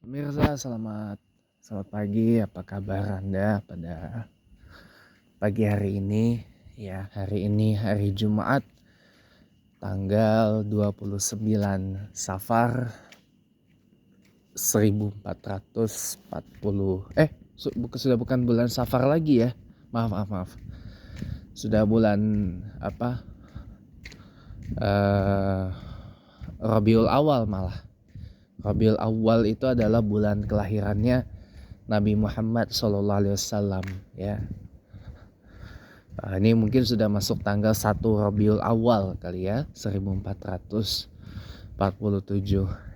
Pemirsa, selamat pagi. Apa kabar Anda pada pagi hari ini? Ya, hari ini hari Jumat tanggal 29 Safar 1440. Sudah bukan bulan Safar lagi ya. Maaf. Sudah bulan apa? eh Rabiul Awal malah. Rabiul Awal itu adalah bulan kelahirannya Nabi Muhammad SAW ya. Ini mungkin sudah masuk tanggal 1 Rabiul Awal kali ya, 1447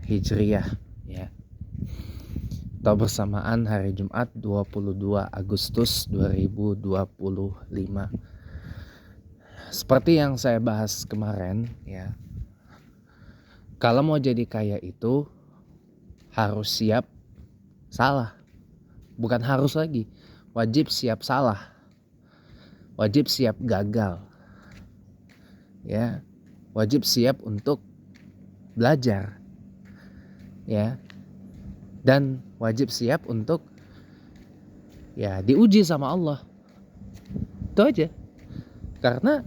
Hijriah ya. Atau bersamaan hari Jumat 22 Agustus 2025. Seperti yang saya bahas kemarin ya. Kalau mau jadi kaya itu harus siap salah. Bukan harus lagi, wajib siap salah. Wajib siap gagal. Ya, wajib siap untuk belajar. Ya. Dan wajib siap untuk ya diuji sama Allah. Itu aja. Karena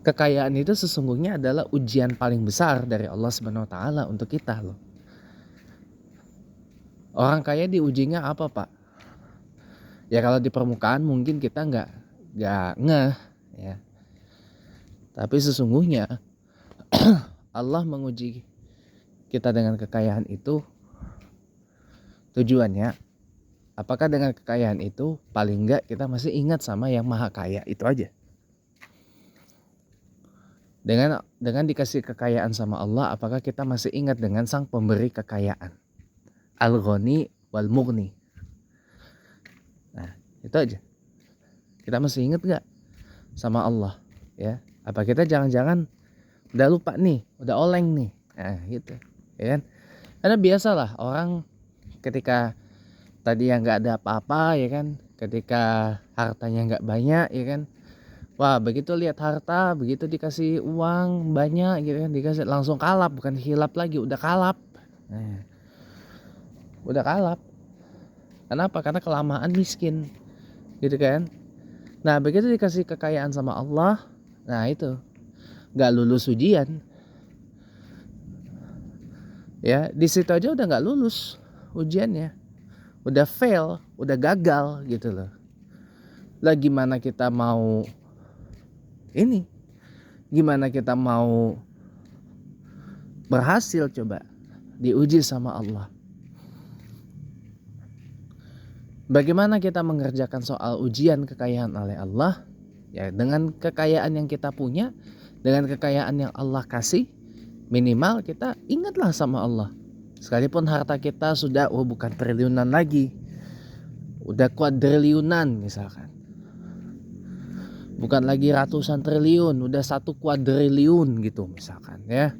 kekayaan itu sesungguhnya adalah ujian paling besar dari Allah Subhanahu wa taala untuk kita loh. Orang kaya diujinya apa, Pak? Ya kalau di permukaan mungkin kita nggak ngeh ya. Tapi sesungguhnya Allah menguji kita dengan kekayaan itu tujuannya apakah dengan kekayaan itu paling enggak kita masih ingat sama yang maha kaya, itu aja. Dengan dikasih kekayaan sama Allah, apakah kita masih ingat dengan sang pemberi kekayaan, Al-Ghani wal Mughni. Nah, itu aja. Kita masih ingat gak sama Allah ya? Apa kita jangan-jangan udah lupa nih, udah oleng nih. Nah gitu ya kan. Karena biasalah orang ketika tadi yang gak ada apa-apa ya kan, ketika hartanya gak banyak ya kan, wah begitu lihat harta, begitu dikasih uang banyak gitu kan, dikasih langsung kalap, bukan hilap lagi, udah kalap. Nah, udah kalap. Kenapa? Karena kelamaan miskin gitu kan. Nah begitu dikasih kekayaan sama Allah, nah itu gak lulus ujian ya, di situ aja udah gak lulus ujiannya, udah fail, udah gagal gitu loh. Lah gimana kita mau berhasil coba diuji sama Allah. Bagaimana kita mengerjakan soal ujian kekayaan oleh Allah? Ya dengan kekayaan yang kita punya, dengan kekayaan yang Allah kasih, minimal kita ingatlah sama Allah. Sekalipun harta kita sudah bukan triliunan lagi, udah kuadriliunan misalkan. Bukan lagi ratusan triliun, udah 1 kuadriliun gitu misalkan ya.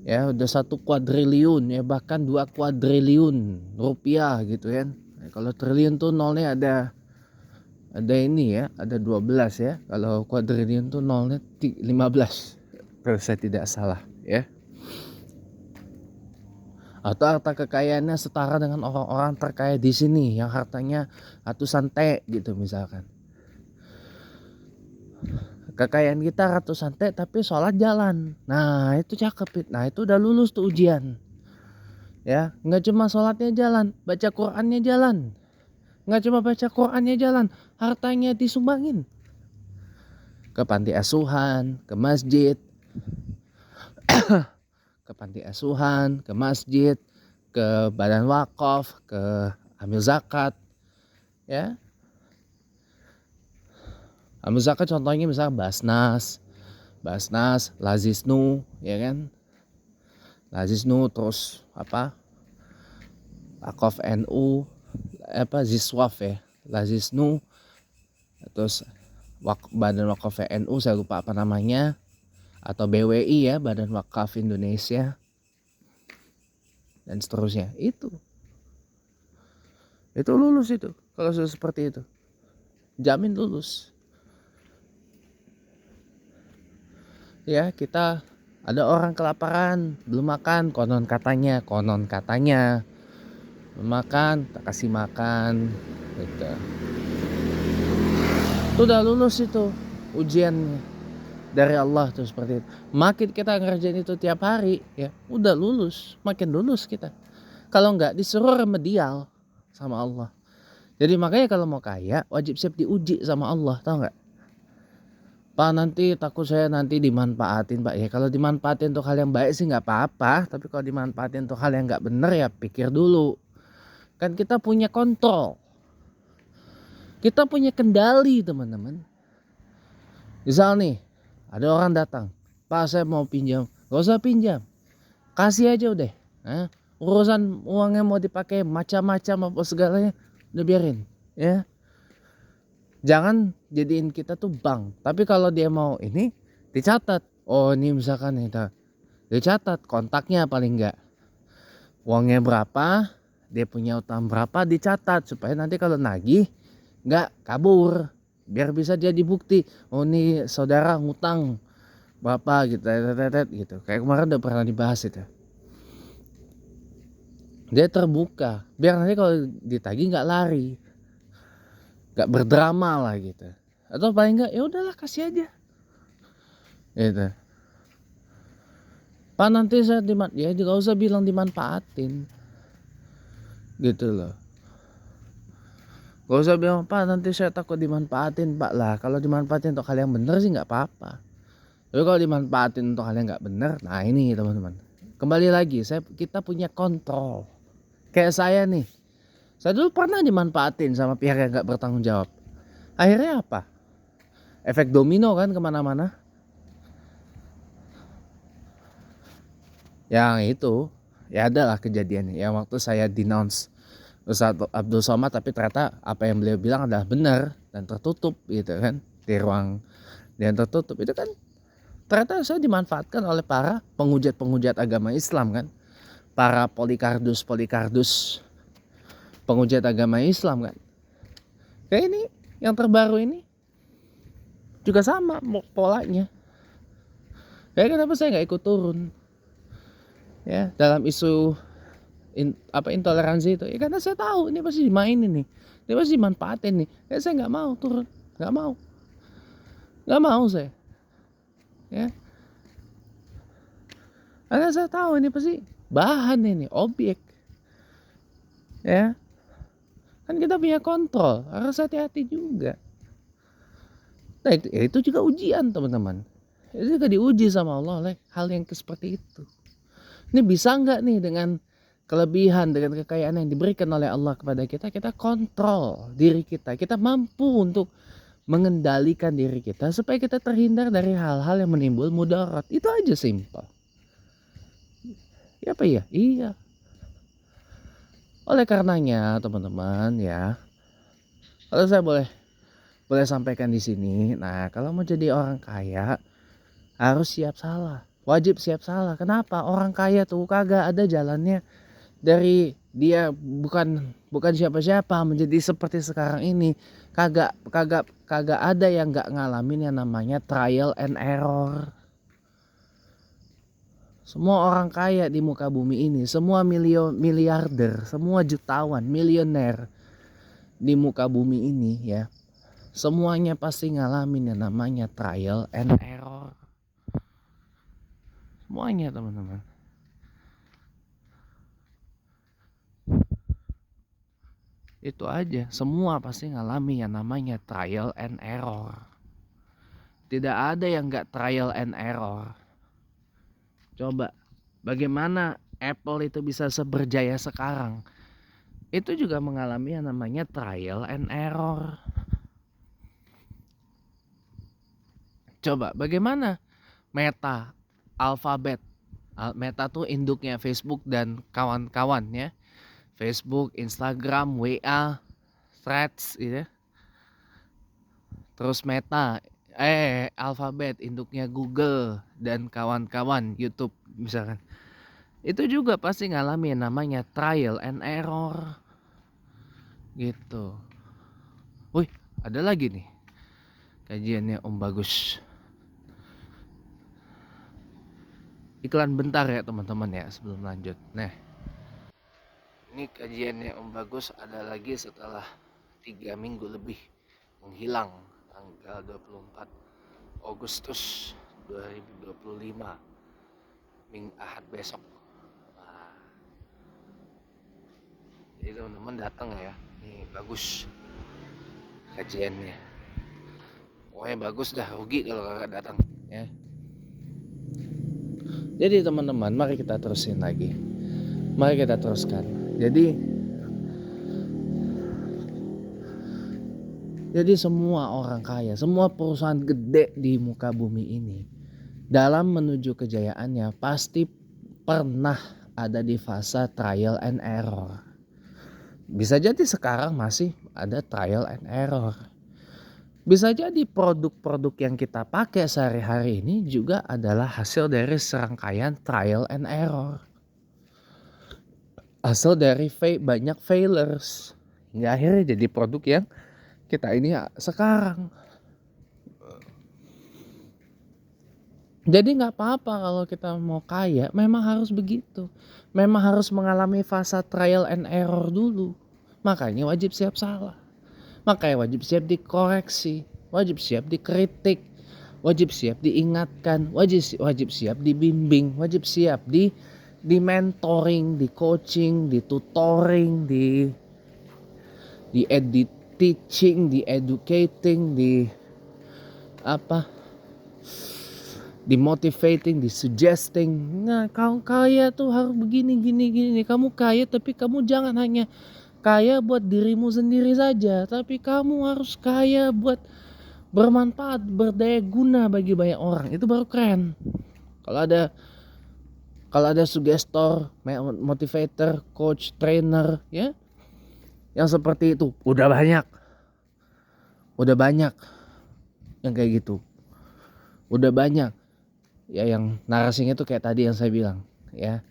Ya udah 1 kuadriliun ya, bahkan 2 kuadriliun rupiah gitu kan. Kalau triliun tuh nolnya ada ini ya, ada 12 ya. Kalau kuadriliun tuh nolnya 15 kalau saya tidak salah ya. Atau harta kekayaannya setara dengan orang-orang terkaya di sini yang hartanya ratusan T gitu misalkan. Kekayaan kita ratusan T tapi sholat jalan. Nah itu cakep. Nah itu udah lulus tuh ujian. Ya, nggak cuma sholatnya jalan, baca Qurannya jalan. Nggak cuma baca Qurannya jalan, hartanya disumbangin ke panti asuhan, ke masjid, ke panti asuhan, ke masjid, ke badan wakaf, ke amil zakat, ya. Amil zakat contohnya misalnya Basnas, Lazisnu, ya kan? Lazisnu terus Wakaf NU, Ziswaf ya, Lazisnu, terus Badan Wakaf NU saya lupa apa namanya, atau BWI ya, Badan Wakaf Indonesia, dan seterusnya. Itu lulus itu kalau sudah seperti itu, jamin lulus ya. Kita Ada orang kelaparan, belum makan, konon katanya belum makan, tak kasih makan, gitu. Itu udah lulus itu ujiannya dari Allah tuh seperti itu. Makin kita ngerjain itu tiap hari, ya udah lulus, makin lulus kita. Kalau enggak disuruh remedial sama Allah. Jadi makanya kalau mau kaya wajib siap diuji sama Allah, tahu nggak? Pak, nanti takut saya nanti dimanfaatin Pak. Ya kalau dimanfaatin untuk hal yang baik sih nggak apa-apa, tapi kalau dimanfaatin untuk hal yang nggak bener ya pikir dulu. Kan kita punya kontrol, kita punya kendali teman-teman. Misal nih ada orang datang, Pak saya mau pinjam, gak usah pinjam, kasih aja udah. Urusan uangnya mau dipakai macam-macam apa segalanya udah biarin, ya. Jangan jadiin kita tuh bank. Tapi kalau dia mau ini dicatat. Oh ini misalkan kita dicatat kontaknya paling enggak. Uangnya berapa, dia punya utang berapa dicatat supaya nanti kalau nagih enggak kabur. Biar bisa jadi bukti. Oh ini saudara ngutang berapa gitu, gitu. Kayak kemarin udah pernah dibahas itu. Dia terbuka. Biar nanti kalau ditagih enggak lari. Enggak berdrama lah gitu. Atau paling enggak ya udahlah kasih aja. Gitu. Pak nanti saya ya juga usah bilang dimanfaatin gitu loh. Gak usah bilang Pak nanti saya takut dimanfaatin Pak lah. Kalau dimanfaatin untuk hal yang benar sih nggak apa-apa. Tapi kalau dimanfaatin untuk hal yang nggak benar, nah ini teman-teman. Kembali lagi, kita punya kontrol. Kayak saya nih, saya dulu pernah dimanfaatin sama pihak yang nggak bertanggung jawab. Akhirnya apa? Efek domino kan kemana-mana. Yang itu ya adalah kejadian yang waktu saya denounce Ustaz Abdul Somad, tapi ternyata apa yang beliau bilang adalah benar dan tertutup gitu kan, di ruang yang tertutup itu kan ternyata saya dimanfaatkan oleh para penghujat agama Islam kan, para polikardus penghujat agama Islam kan. Kayak ini yang terbaru ini juga sama polanya. Kayak kenapa saya nggak ikut turun ya dalam isu intoleransi itu ya, karena saya tahu ini pasti dimainin nih, ini pasti dimanfaatin nih. Ya saya nggak mau turun, nggak mau saya, ya karena saya tahu ini pasti bahan ini objek, ya kan kita punya kontrol, harus hati-hati juga. Nah itu juga ujian teman-teman, itu juga diuji sama Allah oleh hal yang seperti itu. Ini bisa nggak nih dengan kelebihan, dengan kekayaan yang diberikan oleh Allah kepada kita, kita kontrol diri kita, kita mampu untuk mengendalikan diri kita supaya kita terhindar dari hal-hal yang menimbul mudarat. Itu aja simpel. Ya apa ya? Iya. Oleh karenanya teman-teman ya, kalau saya boleh sampaikan di sini, nah kalau mau jadi orang kaya harus siap salah, wajib siap salah. Kenapa? Orang kaya tuh kagak ada jalannya dari dia bukan siapa-siapa menjadi seperti sekarang ini. Kagak ada yang nggak ngalamin yang namanya trial and error. Semua orang kaya di muka bumi ini, semua miliarder, semua jutawan, milioner di muka bumi ini ya, semuanya pasti ngalamin yang namanya trial and error. Semuanya teman-teman. Itu aja, semua pasti ngalami yang namanya trial and error. Tidak ada yang gak trial and error. Coba bagaimana Apple itu bisa seberjaya sekarang, itu juga mengalami yang namanya trial and error. Coba bagaimana Meta, Alphabet, Meta tuh induknya Facebook dan kawan-kawan ya, Facebook, Instagram, WA, Threads gitu. Terus Meta, Alphabet induknya Google dan kawan-kawan, YouTube misalkan. Itu juga pasti ngalami yang namanya trial and error. Gitu. Wih, ada lagi nih kajiannya Om Bagus. iklan bentar ya teman-teman ya sebelum lanjut. Nah, ini kajiannya Om Bagus ada lagi setelah 3 minggu lebih menghilang, tanggal 24 Agustus 2025, Ahad besok. Nah, jadi teman-teman datang ya, ini bagus kajiannya. Pokoknya bagus dah, rugi kalau kakak datang ya. Jadi teman-teman, mari kita terusin lagi. Mari kita teruskan. Jadi semua orang kaya, semua perusahaan gede di muka bumi ini, dalam menuju kejayaannya pasti pernah ada di fase trial and error. Bisa jadi sekarang masih ada trial and error. Bisa jadi produk-produk yang kita pakai sehari-hari ini juga adalah hasil dari serangkaian trial and error. Hasil dari banyak failures. Hingga akhirnya jadi produk yang kita ini sekarang. Jadi gak apa-apa kalau kita mau kaya, memang harus begitu. Memang harus mengalami fase trial and error dulu. Makanya wajib siap salah. Makanya wajib siap dikoreksi, wajib siap dikritik, wajib siap diingatkan, wajib siap dibimbing, wajib siap di mentoring, di coaching, di tutoring, di teaching, di educating, di motivating, di suggesting. Nah, kau kaya tuh harus begini. Kamu kaya tapi kamu jangan hanya kaya buat dirimu sendiri saja, tapi kamu harus kaya buat bermanfaat, berdaya guna bagi banyak orang. Itu baru keren. Kalau ada suggestor, motivator, coach, trainer ya, yang seperti itu udah banyak yang kayak gitu. Udah banyak ya, yang narasinya tuh kayak tadi yang saya bilang ya.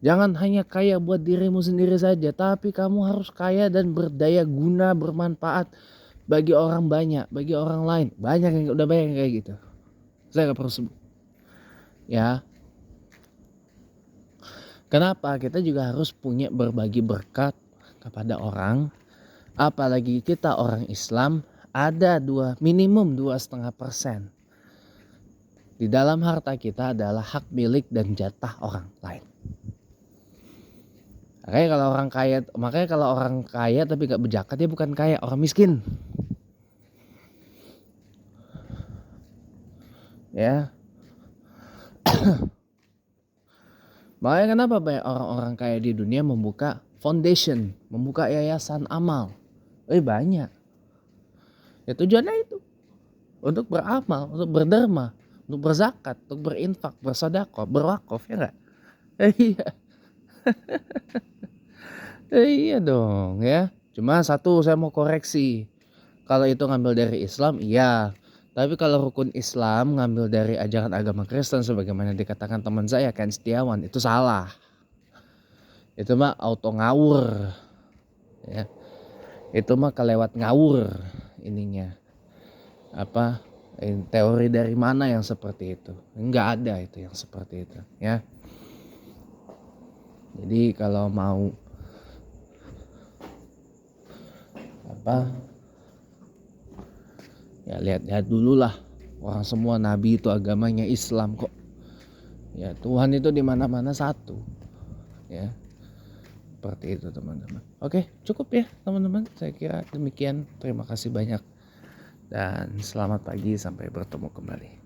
Jangan hanya kaya buat dirimu sendiri saja, tapi kamu harus kaya dan berdaya guna, bermanfaat bagi orang banyak, bagi orang lain. Udah banyak yang kayak gitu. Saya gak perlu sebut. Ya. Kenapa? Kita juga harus punya berbagi berkat kepada orang. Apalagi kita orang Islam, ada minimum 2,5% di dalam harta kita adalah hak milik dan jatah orang lain. Makanya kalau orang kaya tapi gak berzakat, dia bukan kaya, orang miskin. Ya. Makanya kenapa banyak orang-orang kaya di dunia membuka foundation, membuka yayasan amal. Banyak. Ya tujuannya itu. Untuk beramal, untuk berderma, untuk berzakat, untuk berinfak, bersedekah, berwakaf, ya enggak? Iya. Iya dong ya. Cuma satu saya mau koreksi. Kalau itu ngambil dari Islam, iya. Tapi kalau rukun Islam ngambil dari ajaran agama Kristen sebagaimana dikatakan teman saya Ken Setiawan, itu salah. Itu mah auto ngawur. Ya. Itu mah kelewat ngawur ininya. Teori dari mana yang seperti itu? Enggak ada itu yang seperti itu, ya. Jadi kalau mau ya lihat dulu lah. Orang semua nabi itu agamanya Islam kok. Ya, Tuhan itu di mana-mana satu. Ya. Seperti itu teman-teman. Oke, cukup ya teman-teman. Saya kira demikian. Terima kasih banyak. Dan selamat pagi, sampai bertemu kembali.